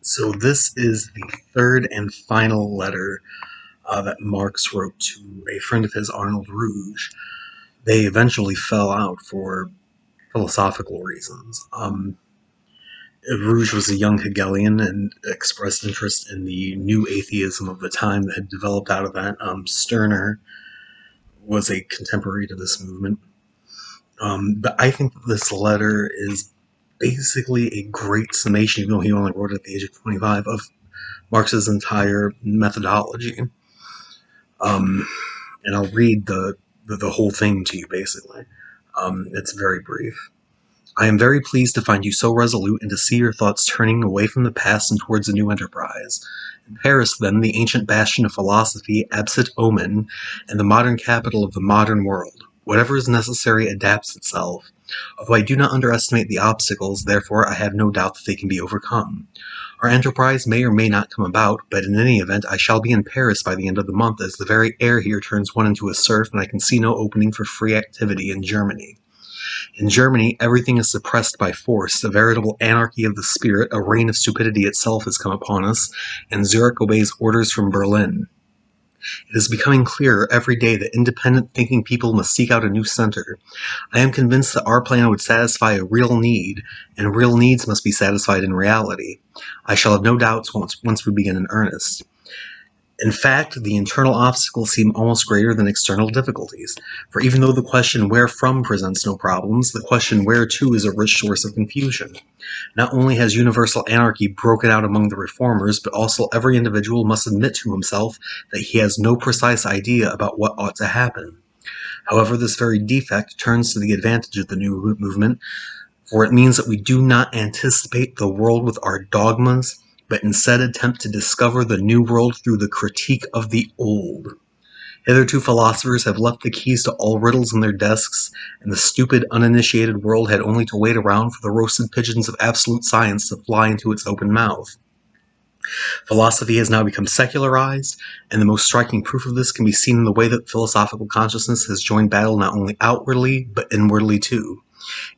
So this is the third and final letter that Marx wrote to a friend of his, Arnold Ruge. They eventually fell out for philosophical reasons. Ruge was a young Hegelian and expressed interest in the new atheism of the time that had developed out of that. Stirner was a contemporary to this movement. But I think that this letter is basically a great summation, even though he only wrote it at the age of 25, of Marx's entire methodology. And I'll read the whole thing to you, basically. It's very brief. I am very pleased to find you so resolute and to see your thoughts turning away from the past and towards a new enterprise. In Paris, then, the ancient bastion of philosophy, absit omen, and the modern capital of the modern world. Whatever is necessary adapts itself. Although I do not underestimate the obstacles, therefore I have no doubt that they can be overcome. Our enterprise may or may not come about, but in any event I shall be in Paris by the end of the month, as the very air here turns one into a serf, and I can see no opening for free activity in Germany. In Germany, everything is suppressed by force, a veritable anarchy of the spirit, a reign of stupidity itself has come upon us, and Zurich obeys orders from Berlin. It is becoming clearer every day that independent thinking people must seek out a new center. I am convinced that our plan would satisfy a real need, and real needs must be satisfied in reality. I shall have no doubts once we begin in earnest. In fact, the internal obstacles seem almost greater than external difficulties, for even though the question where from presents no problems, the question where to is a rich source of confusion. Not only has universal anarchy broken out among the reformers, but also every individual must admit to himself that he has no precise idea about what ought to happen. However, this very defect turns to the advantage of the new movement, for it means that we do not anticipate the world with our dogmas, but instead attempt to discover the new world through the critique of the old. Hitherto philosophers have left the keys to all riddles in their desks, and the stupid, uninitiated world had only to wait around for the roasted pigeons of absolute science to fly into its open mouth. Philosophy has now become secularized, and the most striking proof of this can be seen in the way that philosophical consciousness has joined battle not only outwardly, but inwardly too.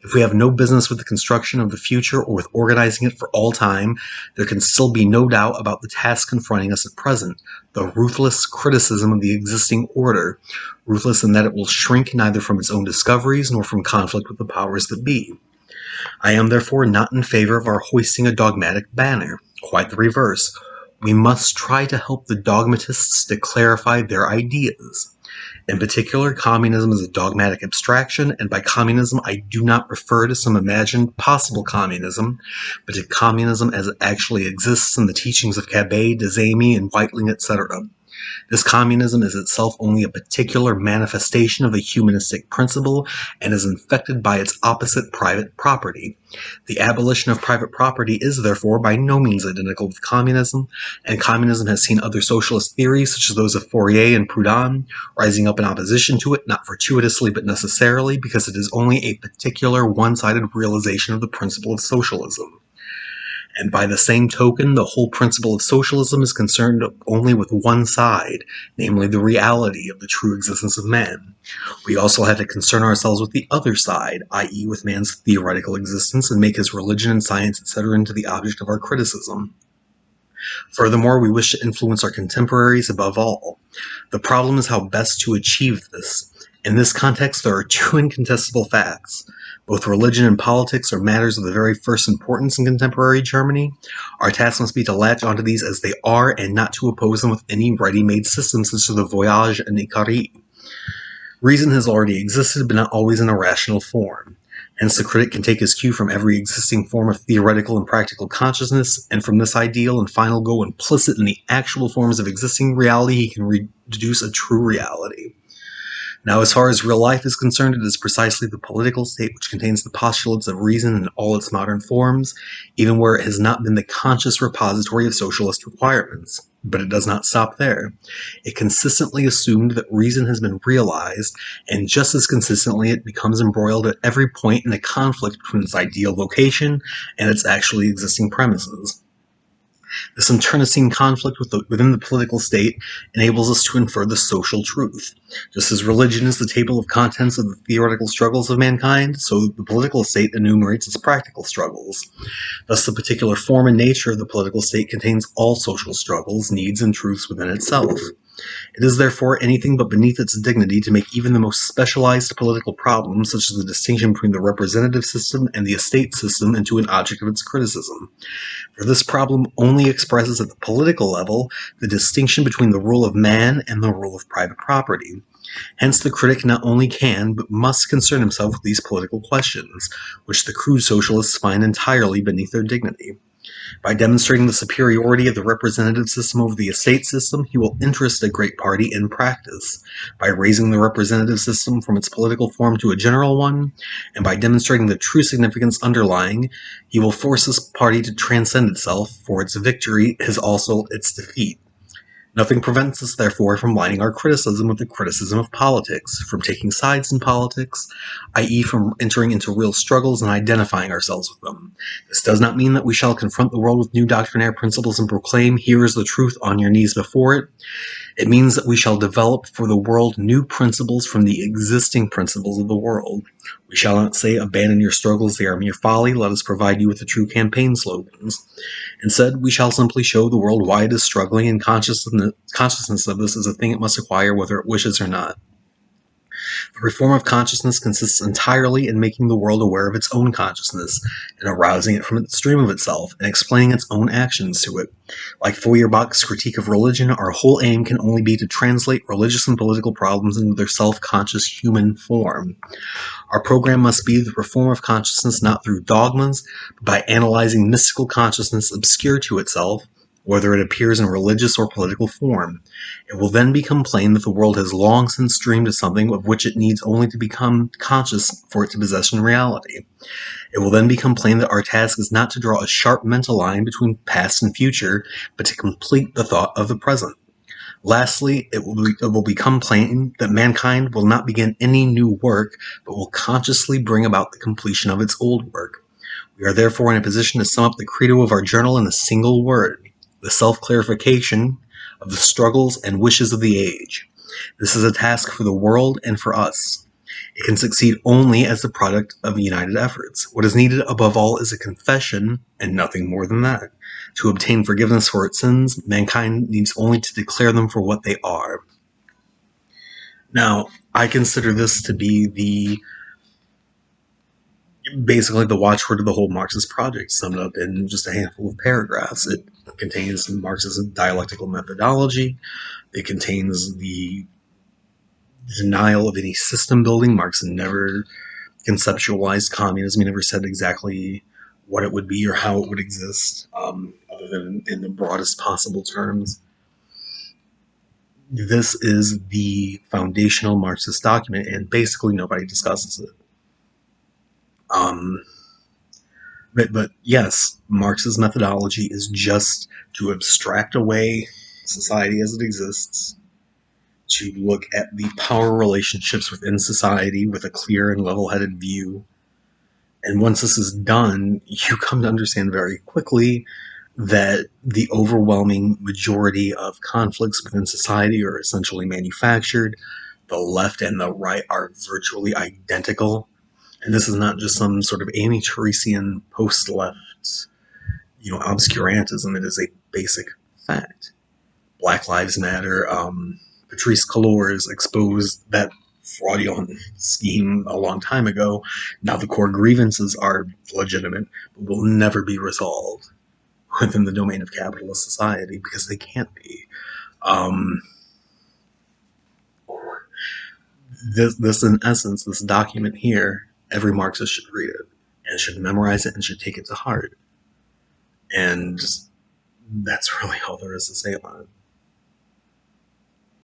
If we have no business with the construction of the future or with organizing it for all time, there can still be no doubt about the task confronting us at present, the ruthless criticism of the existing order, ruthless in that it will shrink neither from its own discoveries nor from conflict with the powers that be. I am therefore not in favor of our hoisting a dogmatic banner. Quite the reverse. We must try to help the dogmatists to clarify their ideas. In particular, communism is a dogmatic abstraction, and by communism I do not refer to some imagined possible communism, but to communism as it actually exists in the teachings of Cabet, Dezamy, and Weitling, etc. This communism is itself only a particular manifestation of the humanistic principle and is infected by its opposite, private property. The abolition of private property is therefore by no means identical with communism, and communism has seen other socialist theories, such as those of Fourier and Proudhon, rising up in opposition to it, not fortuitously but necessarily, because it is only a particular one-sided realization of the principle of socialism. And by the same token, the whole principle of socialism is concerned only with one side, namely the reality of the true existence of man. We also have to concern ourselves with the other side, i.e. with man's theoretical existence, and make his religion and science, etc. into the object of our criticism. Furthermore, we wish to influence our contemporaries above all. The problem is how best to achieve this. In this context, there are two incontestable facts. Both religion and politics are matters of the very first importance in contemporary Germany. Our task must be to latch onto these as they are and not to oppose them with any ready-made systems such as the voyage and Icari. Reason has already existed, but not always in a rational form. Hence the critic can take his cue from every existing form of theoretical and practical consciousness, and from this ideal and final goal implicit in the actual forms of existing reality, he can deduce a true reality. Now, as far as real life is concerned, it is precisely the political state which contains the postulates of reason in all its modern forms, even where it has not been the conscious repository of socialist requirements. But it does not stop there. It consistently assumed that reason has been realized, and just as consistently it becomes embroiled at every point in a conflict between its ideal vocation and its actually existing premises. This internecine conflict within the political state enables us to infer the social truth. Just as religion is the table of contents of the theoretical struggles of mankind, so the political state enumerates its practical struggles. Thus, the particular form and nature of the political state contains all social struggles, needs, and truths within itself. It is therefore anything but beneath its dignity to make even the most specialized political problem, such as the distinction between the representative system and the estate system, into an object of its criticism. For this problem only expresses at the political level the distinction between the rule of man and the rule of private property. Hence, the critic not only can, but must concern himself with these political questions, which the crude socialists find entirely beneath their dignity. By demonstrating the superiority of the representative system over the estate system, he will interest a great party in practice. By raising the representative system from its political form to a general one, and by demonstrating the true significance underlying, he will force this party to transcend itself, for its victory is also its defeat. Nothing prevents us, therefore, from lining our criticism with the criticism of politics, from taking sides in politics, i.e. from entering into real struggles and identifying ourselves with them. This does not mean that we shall confront the world with new doctrinaire principles and proclaim, "Here is the truth, on your knees before it." It means that we shall develop for the world new principles from the existing principles of the world. We shall not say, "Abandon your struggles, they are mere folly, let us provide you with the true campaign slogans." Instead, we shall simply show the world why it is struggling, and consciousness of this is a thing it must acquire whether it wishes or not. The reform of consciousness consists entirely in making the world aware of its own consciousness, and arousing it from its dream of itself, and explaining its own actions to it. Like Feuerbach's critique of religion, our whole aim can only be to translate religious and political problems into their self-conscious human form. Our program must be the reform of consciousness not through dogmas, but by analyzing mystical consciousness obscure to itself, whether it appears in religious or political form. It will then become plain that the world has long since dreamed of something of which it needs only to become conscious for it to possess in reality. It will then become plain that our task is not to draw a sharp mental line between past and future, but to complete the thought of the present. Lastly, it will become plain that mankind will not begin any new work, but will consciously bring about the completion of its old work. We are therefore in a position to sum up the credo of our journal in a single word: the self-clarification of the struggles and wishes of the age. This is a task for the world and for us. It can succeed only as the product of united efforts. What is needed above all is a confession, and nothing more than that. To obtain forgiveness for its sins, mankind needs only to declare them for what they are. Now, I consider this to be basically the watchword of the whole Marxist project, summed up in just a handful of paragraphs. It contains Marx's dialectical methodology. It contains the denial of any system building. Marx never conceptualized communism. He never said exactly what it would be or how it would exist, other than in the broadest possible terms. This is the foundational Marxist document, and basically nobody discusses it. But yes, Marx's methodology is just to abstract away society as it exists, to look at the power relationships within society with a clear and level-headed view. And once this is done, you come to understand very quickly that the overwhelming majority of conflicts within society are essentially manufactured. The left and the right are virtually identical. And this is not just some sort of Amy Teresian post-left, obscurantism. It is a basic fact. Black Lives Matter. Patrice Cullors exposed that fraudulent scheme a long time ago. Now the core grievances are legitimate, but will never be resolved within the domain of capitalist society because they can't be. This in essence, this document here, every Marxist should read it and should memorize it and should take it to heart. And that's really all there is to say about it.